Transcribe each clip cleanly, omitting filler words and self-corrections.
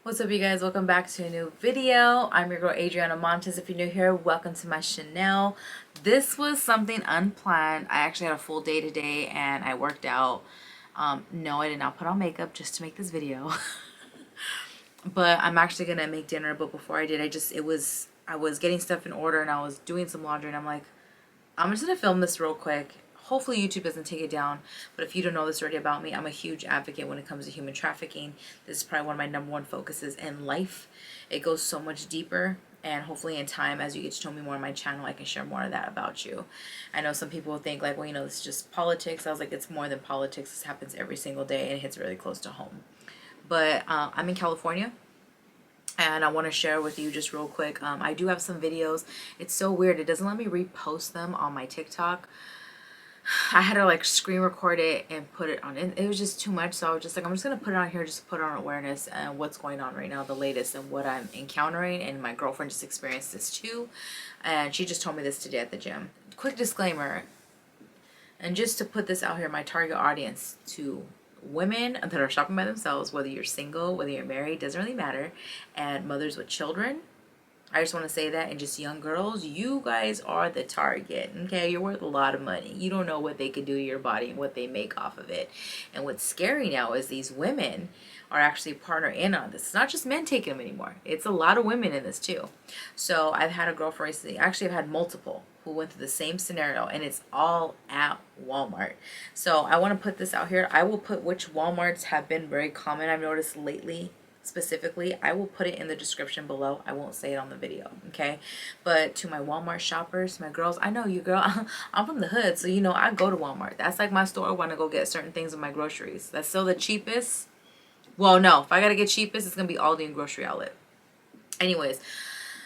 What's up, you guys? Welcome back to a new video. I'm your girl Adriana Montes. If you're new here, welcome to my Chanel. This was something unplanned. I actually had a full day today and I worked out. No, I did not put on makeup just to make this video. But I'm actually gonna make dinner. But before I did, I was getting stuff in order and I was doing some laundry and I'm like, I'm just gonna film this real quick. Hopefully YouTube doesn't take it down, but if you don't know this already about me, I'm a huge advocate when it comes to human trafficking. This is probably one of my #1 focuses in life. It goes so much deeper, and hopefully in time, as you get to know me more on my channel, I can share more of that about you. I know some people think like, well, you know, this is just politics. I was like, it's more than politics. This happens every single day and it hits really close to home. But I'm in California and I want to share with you just real quick. I do have some videos. It's so weird. It doesn't let me repost them on my TikTok. I had to like screen record it and put it on. It was just too much, so I was just like, I'm just gonna put it on here, just put on awareness and what's going on right now, the latest and what I'm encountering. And my girlfriend just experienced this too, and she just told me this today at the gym. Quick disclaimer, and just to put this out here, my target audience to women that are shopping by themselves, whether you're single, whether you're married, doesn't really matter, and mothers with children. I just want to say that, and just young girls, you guys are the target, okay? You're worth a lot of money. You don't know what they could do to your body and what they make off of it. And what's scary now is these women are actually partner in on this. It's not just men taking them anymore. It's a lot of women in this too. So I've had a girlfriend recently, actually I've had multiple, who went through the same scenario, and it's all at Walmart. So I want to put this out here. I will put which Walmarts have been very common, I've noticed lately. Specifically, I will put it in the description below. I won't say it on the video, okay? But to my Walmart shoppers, my girls, I know you, girl. I'm from the hood, so you know I go to Walmart. That's like my store when I go get certain things in my groceries. That's still the cheapest. Well, no, if I gotta get cheapest, it's gonna be Aldi and Grocery Outlet. Anyways,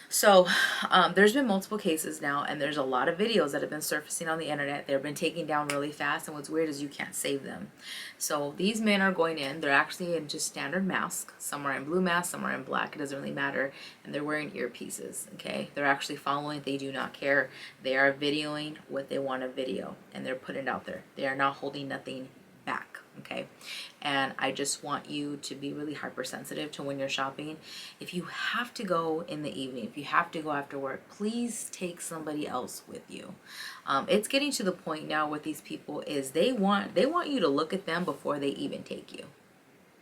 so there's been multiple cases now, and there's a lot of videos that have been surfacing on the internet. They've been taken down really fast, and what's weird is you can't save them. So these men are going in, they're actually in just standard masks. Some are in blue masks, some are in black, it doesn't really matter, and they're wearing earpieces, okay? They're actually following, they do not care. They are videoing what they want to video, and they're putting it out there. They are not holding nothing back. Okay, and I just want you to be really hypersensitive to when you're shopping. If you have to go in the evening, if you have to go after work, please take somebody else with you. It's getting to the point now with these people is they want you to look at them before they even take you.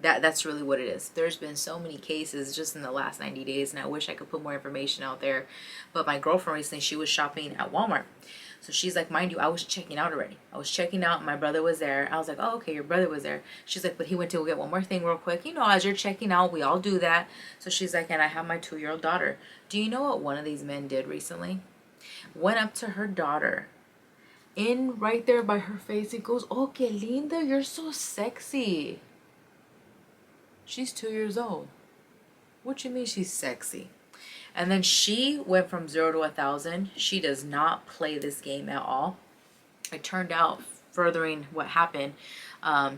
That's really what it is. There's been so many cases just in the last 90 days, and I wish I could put more information out there. But my girlfriend recently, she was shopping at Walmart. So she's like, mind you, I was checking out already. I was checking out, and my brother was there. I was like, oh, okay, your brother was there. She's like, but he went to go get one more thing real quick. You know, as you're checking out, we all do that. So she's like, and I have my 2-year-old daughter. Do you know what one of these men did recently? Went up to her daughter. In right there by her face, he goes, oh, que linda, you're so sexy. She's 2 years old. What you mean she's sexy? And then she went from 0 to 1,000. She does not play this game at all. It turned out, furthering what happened,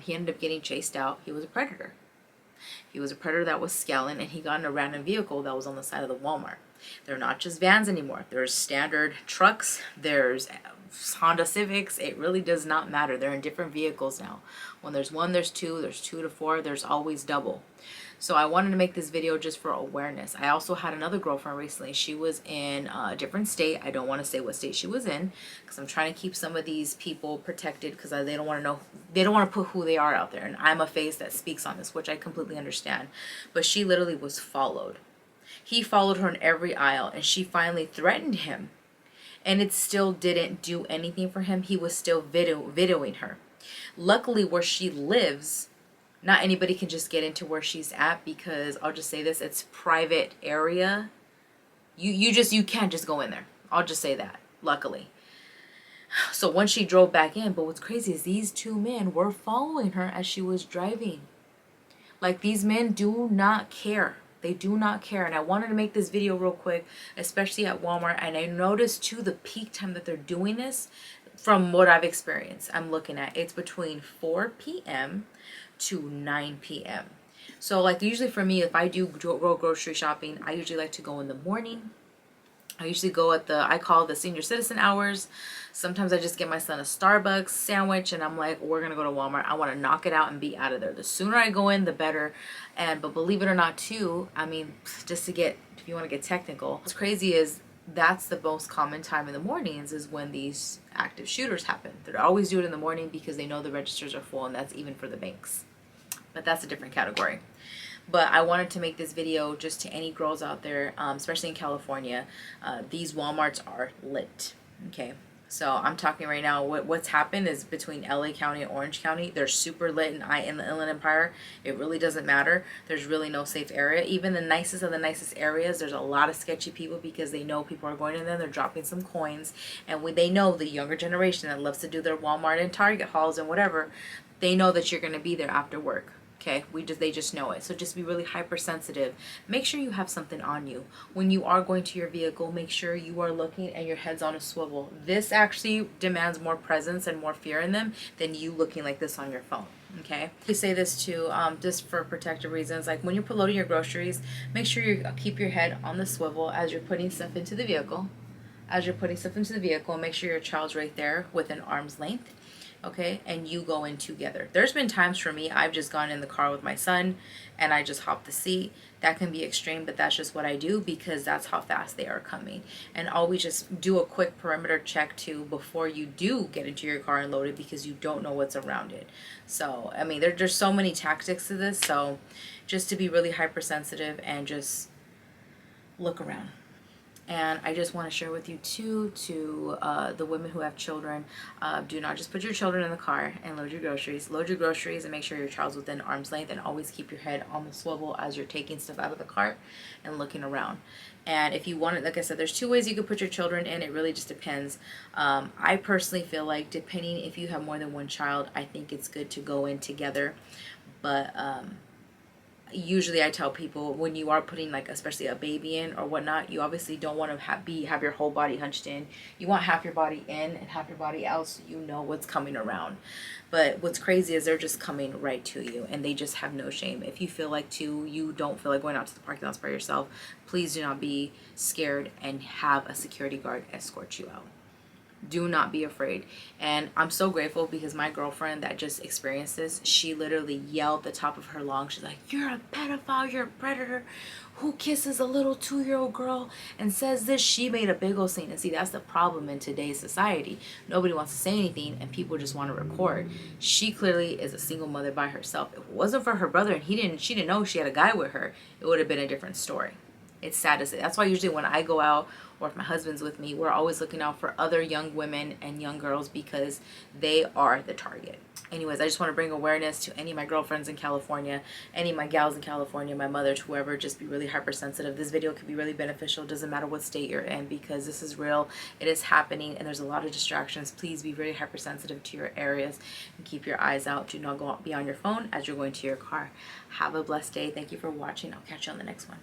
he ended up getting chased out. He was a predator. He was a predator that was scowling, and he got in a random vehicle that was on the side of the Walmart. They're not just vans anymore. There's standard trucks. There's Honda Civics. It really does not matter. They're in different vehicles now. When there's 1, there's 2, there's 2 to 4, there's always double. So I wanted to make this video just for awareness. I also had another girlfriend recently. She was in a different state. I don't want to say what state she was in because I'm trying to keep some of these people protected because they don't want to know, they don't want to put who they are out there. And I'm a face that speaks on this, which I completely understand. But she literally was followed. He followed her in every aisle, and she finally threatened him. And it still didn't do anything for him. He was still videoing her. Luckily, where she lives, not anybody can just get into where she's at because I'll just say this, it's private area. You can't just go in there. I'll just say that, luckily. So once she drove back in, but what's crazy is these 2 men were following her as she was driving. Like, these men do not care. They do not care. And I wanted to make this video real quick, especially at Walmart. And I noticed too the peak time that they're doing this, from what I've experienced, I'm looking at, it's between 4 p.m. to 9 p.m. So like usually for me, if I do go grocery shopping, I usually like to go in the morning. I usually go at I call the senior citizen hours. Sometimes I just get my son a Starbucks sandwich and I'm like, we're gonna go to Walmart. I want to knock it out and be out of there. The sooner I go in, the better. But believe it or not too, I mean, just to get, if you want to get technical, what's crazy is that's the most common time in the mornings is when these active shooters happen. They always do it in the morning because they know the registers are full, and that's even for the banks. But that's a different category. But I wanted to make this video just to any girls out there, especially in California. These Walmarts are lit, okay? So I'm talking right now, what's happened is between LA County and Orange County, they're super lit in the Inland Empire. It really doesn't matter. There's really no safe area. Even the nicest of the nicest areas, there's a lot of sketchy people because they know people are going in there, they're dropping some coins. And they know the younger generation that loves to do their Walmart and Target hauls and whatever, they know that you're going to be there after work. Okay, they just know it. So just be really hypersensitive. Make sure you have something on you. When you are going to your vehicle, make sure you are looking and your head's on a swivel. This actually demands more presence and more fear in them than you looking like this on your phone. Okay, we say this too, just for protective reasons. Like when you're loading your groceries, make sure you keep your head on the swivel as you're putting stuff into the vehicle. Make sure your child's right there within arm's length. Okay, and you go in together. There's been times for me, I've just gone in the car with my son and I just hop the seat. That can be extreme, but that's just what I do because that's how fast they are coming. And always just do a quick perimeter check too before you do get into your car and load it, because you don't know what's around it. So, I mean, there's so many tactics to this. So just to be really hypersensitive and just look around. And I just want to share with you too, to the women who have children, do not just put your children in the car and load your groceries. Load your groceries and make sure your child's within arm's length, and always keep your head on the swivel as you're taking stuff out of the cart and looking around. And if you want it, like I said, there's two ways you could put your children in. It really just depends. I personally feel like, depending if you have more than one child, I think it's good to go in together. But usually I tell people, when you are putting, like, especially a baby in or whatnot, you obviously don't want to have your whole body hunched in. You want half your body in and half your body out, so you know what's coming around. But what's crazy is they're just coming right to you, and they just have no shame. If you feel like you don't feel like going out to the parking lots by yourself, please do not be scared and have a security guard escort you out. Do not be afraid. And I'm so grateful because my girlfriend that just experienced this, she literally yelled at the top of her lungs. She's like, "You're a pedophile, you're a predator. Who kisses a little 2-year-old girl and says this?" She made a big old scene. And see, that's the problem in today's society. Nobody wants to say anything and people just want to record. She clearly is a single mother by herself. If it wasn't for her brother and she didn't know she had a guy with her, it would have been a different story. It's sad to say. That's why usually when I go out, or if my husband's with me, we're always looking out for other young women and young girls, because they are the target. Anyways, I just want to bring awareness to any of my girlfriends in California, any of my gals in California, my mother, to whoever. Just be really hypersensitive. This video could be really beneficial. It doesn't matter what state you're in, because this is real. It is happening, and there's a lot of distractions. Please be very hypersensitive to your areas and keep your eyes out. Do not be on your phone as you're going to your car. Have a blessed day. Thank you for watching. I'll catch you on the next one.